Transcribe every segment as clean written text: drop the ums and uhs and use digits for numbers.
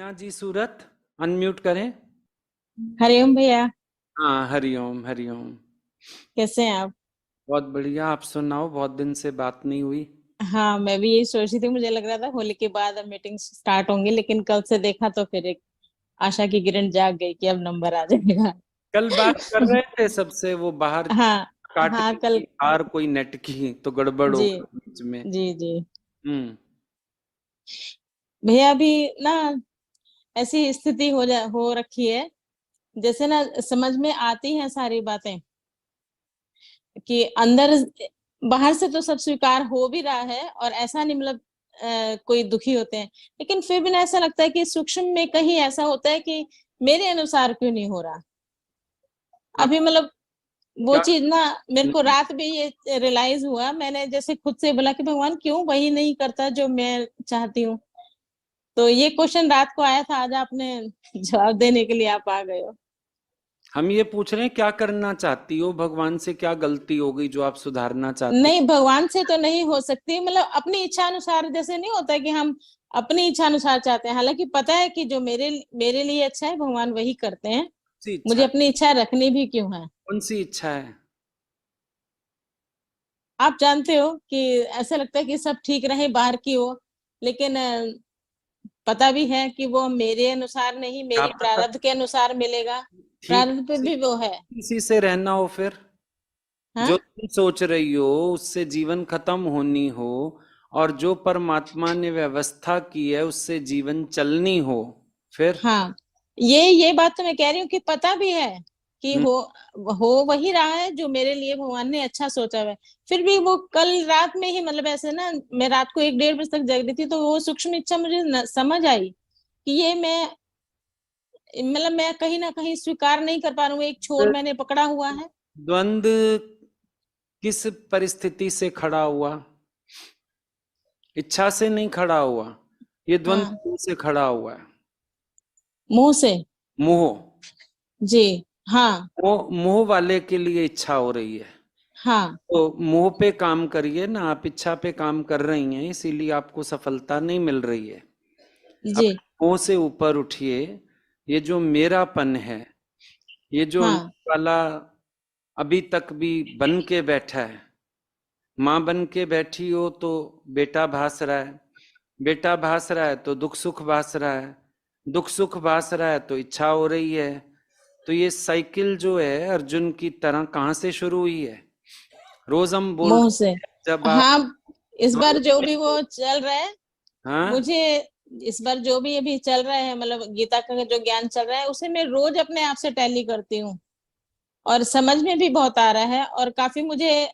मीना जी सूरत, unmute करें। हरिओम भैया। हाँ, हरिओम हरिओम। कैसे हैं आप? बहुत बढ़िया, आप सुनाओ, बहुत दिन से बात नहीं हुई। हाँ, मैं भी यही सोच रही थी। मुझे लग रहा था होली के बाद अब मीटिंग स्टार्ट होंगी, लेकिन कल से देखा तो फिर एक आशा की किरण जाग गई कि अब नंबर आ जाएगा। कल बात कर रहे थे सबसे, वो बाहर हाँ। काट हाँ ली कल। थी बाहर कोई नेट की, तो गड़बड़ हो जी। गई बीच में। जी जी। हम्म। भैया अभी ना ऐसी स्थिति हो रखी है, जैसे ना समझ में आती हैं सारी बातें कि अंदर, बाहर से तो सब स्वीकार हो भी रहा है और ऐसा नहीं, मतलब कोई दुखी होते हैं, लेकिन फिर भी ना ऐसा लगता है कि सूक्ष्म में कहीं ऐसा होता है कि मेरे अनुसार क्यों नहीं हो रहा हाँ, अभी, मतलब वो क्या? चीज ना मेरे को हम्म, रात में ये रियलाइज हुआ। मैंने जैसे खुद से बोला कि भगवान क्यों वही नहीं करता जो मैं चाहती हूँ। तो ये क्वेश्चन रात को आया था, आज आपने जवाब देने के लिए आप आ गए हो। हम ये पूछ रहे हैं क्या करना चाहती हो, भगवान से क्या गलती हो गई जो आप सुधारना चाहते नहीं, भगवान से तो नहीं हो सकती, मतलब अपनी इच्छा अनुसार। जैसे नहीं होता कि हम अपनी इच्छा अनुसार चाहते हैं, हालांकि पता है कि जो मेरे मेरे लिए अच्छा है भगवान वही करते हैं। हो? सी इच्छा मुझे है? अपनी इच्छा रखनी भी क्यों है? कौन सी इच्छा है? आप जानते हो कि ऐसा लगता है कि सब ठीक रहे बाहर की हो, लेकिन पता भी है कि वो मेरे अनुसार नहीं, क्या मेरी पता प्रारब्ध के अनुसार मिलेगा। ठीक प्रारब्ध पे भी वो है। किसी से रहना हो फिर, हाँ। जो तुम सोच रही हो उससे जीवन खत्म होनी हो, और जो परमात्मा ने व्यवस्था की है उससे जीवन चलनी हो, फिर। हाँ, ये बात तो मैं कह रही हूँ कि पता भी है कि हम्म, हो वही रहा है जो मेरे लिए भगवान ने अच्छा सोचा हुआ है। फिर भी वो कल रात में ही, मतलब ऐसे ना, मैं रात को 1-1:30 बजे तक जग रही थी, तो वो सूक्ष्म इच्छा मुझे समझ आई कि ये मैं, मतलब मैं कहीं ना कहीं स्वीकार नहीं कर पा रहा हूँ, एक छोर मैंने पकड़ा हुआ है। द्वंद किस परिस्थिति से खड़ा हुआ? इच्छा से नहीं खड़ा हुआ, ये द्वंद हाँ, मुंह से खड़ा हुआ है। मुंह से। मोह। जी। हाँ। मोह वाले के लिए इच्छा हो रही है। हाँ। तो मोह पे काम करिए ना, आप इच्छा पे काम कर रही हैं इसीलिए आपको सफलता नहीं मिल रही है। जी। अपने मोह से ऊपर उठिए। ये जो मेरापन है, ये जो हाँ। अंदर वाला अभी तक भी बन के बैठा है, माँ बन के बैठी हो तो बेटा भास रहा है, बेटा भास रहा है तो दुख सुख भास रहा है, दुख सुख भास रहा है तो इच्छा हो रही है। तो ये साइकिल जो है अर्जुन की तरह कहाँ से शुरू हुई है? रोज हम बोल मुंह से। रहे हैं जब आप हाँ, इस बार जो द्वंद भी में। वो चल रहा है, हाँ, मुझे इस बार जो भी अभी चल रहा है, मतलब गीता का जो ज्ञान चल रहा है, उसे मैं रोज अपने आप से टैली करती हूँ और समझ में भी बहुत आ रहा है, और काफी मुझे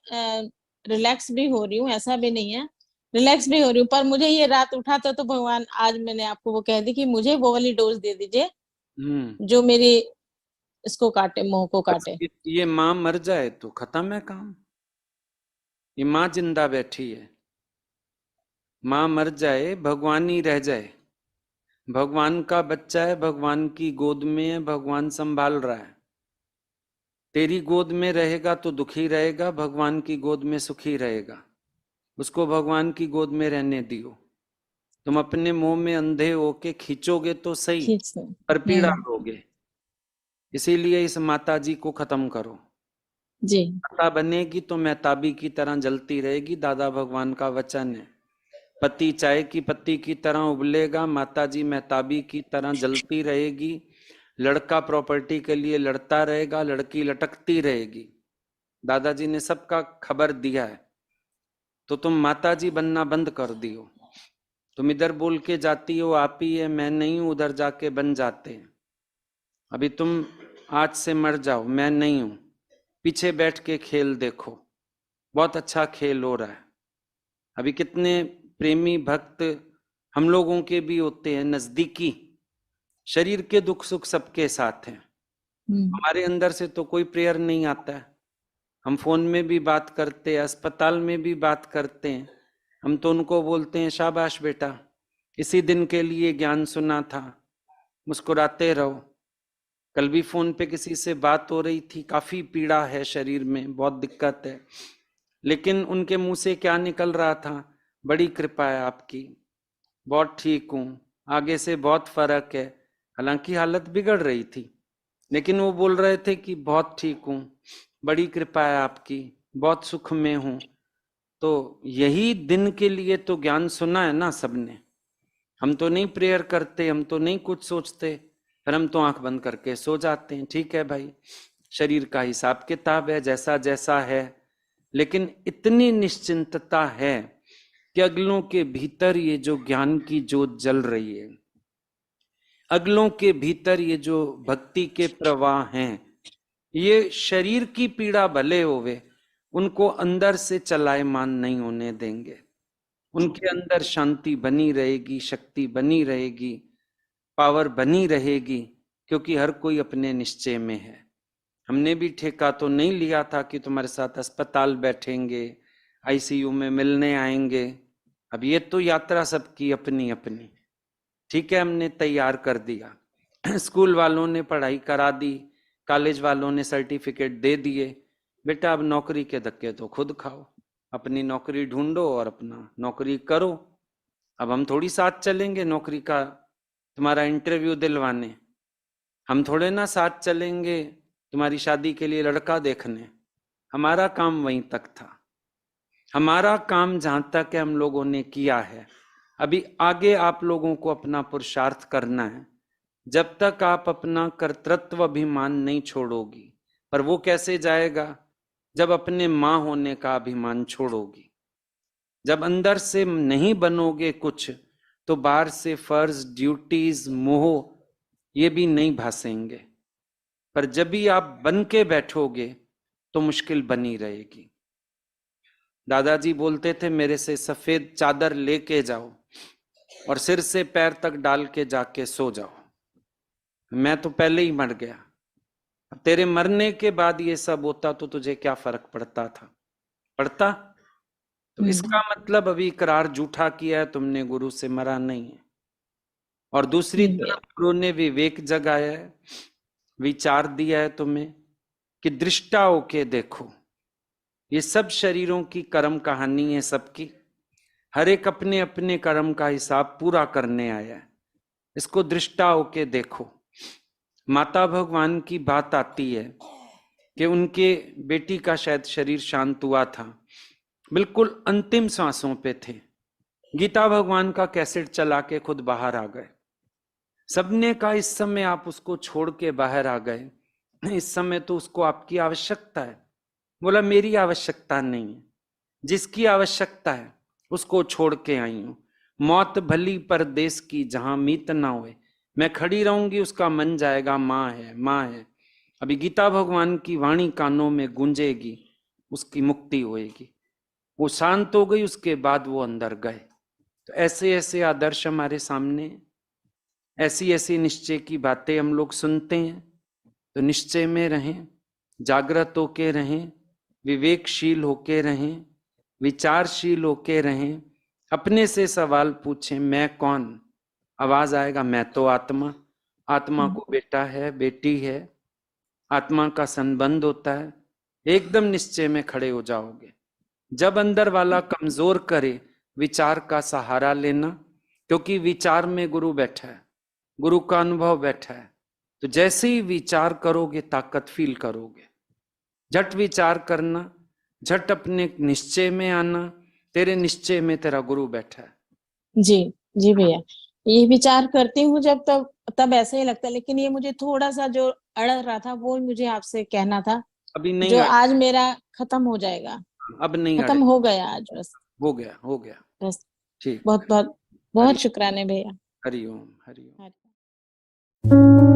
रिलैक्स भी हो रही हूँ, ऐसा भी नहीं है। रिलैक्स भी हो रही हूँ, पर मुझे ये रात उठा था तो भगवान, आज मैंने आपको वो कह दी कि मुझे वो वाली डोज दे दीजिए हम्म। जो मेरी इसको काटे, मोह को बस काटे। ये माँ मर जाए तो खत्म है काम। ये माँ जिंदा बैठी है, माँ मर जाए भगवान ही रह जाए। भगवान का बच्चा है, भगवान की गोद में है, भगवान संभाल रहा है। तेरी गोद में रहेगा तो दुखी रहेगा, भगवान की गोद में सुखी रहेगा। उसको भगवान की गोद में रहने दियो। तुम अपने मुंह में अंधे होके खींचोगे तो सही, खींच से। पर पीड़ा लोगे। इसीलिए इस माता जी को खत्म करो। जी। माता बनेगी तो महताबी की तरह जलती रहेगी, दादा भगवान का वचन है। पति चाय की पत्ती की तरह उबलेगा, माता जी महताबी की तरह जलती रहेगी। लड़का प्रॉपर्टी के लिए लड़ता रहेगा, लड़की लटकती रहेगी। दादाजी ने सबका खबर दिया है। तो तुम माता जी बनना बंद कर दियो। तुम इधर बोल के जाती हो आप ही है, मैं नहीं हूं, उधर जाके बन जाते हैं। अभी तुम आज से मर जाओ, मैं नहीं हूं। पीछे बैठ के खेल देखो, बहुत अच्छा खेल हो रहा है। अभी कितने प्रेमी भक्त हम लोगों के भी होते हैं नजदीकी। शरीर के दुख सुख सबके साथ हैं। हम्म। हमारे अंदर से तो कोई प्रेयर नहीं आता है। हम फोन में भी बात करते हैं, अस्पताल में भी बात करते हैं। हम तो उनको बोलते हैं शाबाश बेटा, इसी दिन के लिए ज्ञान सुना था, मुस्कुराते रहो। कल भी फोन पे किसी से बात हो रही थी, काफी पीड़ा है शरीर में, बहुत दिक्कत है। लेकिन उनके मुंह से क्या निकल रहा था? बड़ी कृपा है आपकी, बहुत ठीक हूं, आगे से बहुत फर्क है। हालांकि हालत बिगड़ रही थी, लेकिन वो बोल रहे थे कि बहुत ठीक हूं, बड़ी कृपा है आपकी, बहुत सुख में हूं। तो यही दिन के लिए तो ज्ञान सुना है ना सबने। हम तो नहीं प्रेयर करते, हम तो नहीं कुछ सोचते, फिर हम तो आंख बंद करके सो जाते हैं। ठीक है भाई, शरीर का हिसाब किताब है, जैसा जैसा है, लेकिन इतनी निश्चिंतता है कि अगलों के भीतर ये जो ज्ञान की जोत जल रही है, अगलों के भीतर ये जो भक्ति के प्रवाह हैं, ये शरीर की पीड़ा भले होवे, उनको अंदर से चलायमान नहीं होने देंगे। उनके अंदर शांति बनी रहेगी, शक्ति बनी रहेगी, पावर बनी रहेगी, क्योंकि हर कोई अपने निश्चय में है। हमने भी ठेका तो नहीं लिया था कि तुम्हारे साथ अस्पताल बैठेंगे, आईसीयू में मिलने आएंगे। अब ये तो यात्रा सबकी अपनी अपनी, ठीक है, हमने तैयार कर दिया। स्कूल वालों ने पढ़ाई करा दी, कॉलेज वालों ने सर्टिफिकेट दे दिए, बेटा अब नौकरी के धक्के तो खुद खाओ, अपनी नौकरी ढूंढो और अपना नौकरी करो। अब हम थोड़ी साथ चलेंगे नौकरी का तुम्हारा इंटरव्यू दिलवाने, हम थोड़े ना साथ चलेंगे तुम्हारी शादी के लिए लड़का देखने। हमारा काम वहीं तक था, हमारा काम जहां तक है हम लोगों ने किया है। अभी आगे आप लोगों को अपना पुरुषार्थ करना है। जब तक आप अपना कर्तृत्व अभिमान नहीं छोड़ोगी, पर वो कैसे जाएगा? जब अपने मां होने का अभिमान छोड़ोगी। जब अंदर से नहीं बनोगे कुछ, तो बाहर से फर्ज, ड्यूटीज, मोह ये भी नहीं भासेंगे। पर जब भी आप बन के बैठोगे तो मुश्किल बनी रहेगी। दादाजी बोलते थे, मेरे से सफेद चादर लेके जाओ और सिर से पैर तक डाल के जाके सो जाओ। मैं तो पहले ही मर गया, तेरे मरने के बाद ये सब होता तो तुझे क्या फर्क पड़ता था? पड़ता? तो इसका मतलब अभी इकरार झूठा किया है तुमने, गुरु से मरा नहीं है। और दूसरी तरफ गुरु ने विवेक जगाया है, विचार दिया है तुम्हें कि दृष्टा होके देखो। ये सब शरीरों की कर्म कहानी है सबकी, हर एक अपने अपने कर्म का हिसाब पूरा करने आया है। इसको दृष्टा होके देखो। माता भगवान की बात आती है कि उनके बेटी का शायद शरीर शांत हुआ था, बिल्कुल अंतिम सांसों पे थे। गीता भगवान का कैसेट चला के खुद बाहर आ गए। सबने कहा इस समय आप उसको छोड़ के बाहर आ गए, इस समय तो उसको आपकी आवश्यकता है। बोला मेरी आवश्यकता नहीं है, जिसकी आवश्यकता है उसको छोड़ के आई हूं। मौत भली परदेस की जहां मीत ना होए, मैं खड़ी रहूंगी उसका मन जाएगा माँ है माँ है। अभी गीता भगवान की वाणी कानों में गूंजेगी, उसकी मुक्ति होएगी। वो शांत हो गई, उसके बाद वो अंदर गए। तो ऐसे ऐसे आदर्श हमारे सामने, ऐसी ऐसी निश्चय की बातें हम लोग सुनते हैं। तो निश्चय में रहें, जागृत होके रहें, विवेकशील होके रहें, विचारशील होके रहें। अपने से सवाल पूछें, मैं कौन? आवाज आएगा मैं तो आत्मा। आत्मा को बेटा है, बेटी है, आत्मा का संबंध होता है। एकदम निश्चय में खड़े हो जाओगे। जब अंदर वाला कमजोर करे, विचार का सहारा लेना, क्योंकि विचार में गुरु बैठा है, गुरु का अनुभव बैठा है। तो जैसे ही विचार करोगे ताकत फील करोगे। झट विचार करना, झट अपने निश्चय में आना, तेरे निश्चय में तेरा गुरु बैठा है। जी जी भैया, ये विचार करती हूँ जब तब ऐसे ही लगता है, लेकिन ये मुझे थोड़ा सा जो अड़ रहा था वो मुझे आपसे कहना था, अभी नहीं जो अड़े, आज मेरा खत्म हो जाएगा। अब नहीं अड़े, खत्म हो गया आज, बस हो गया हो गया। बस। ठीक, बहुत बहुत हरि बहुत शुक्राने भैया। हरि ओम हरि ओम। हरि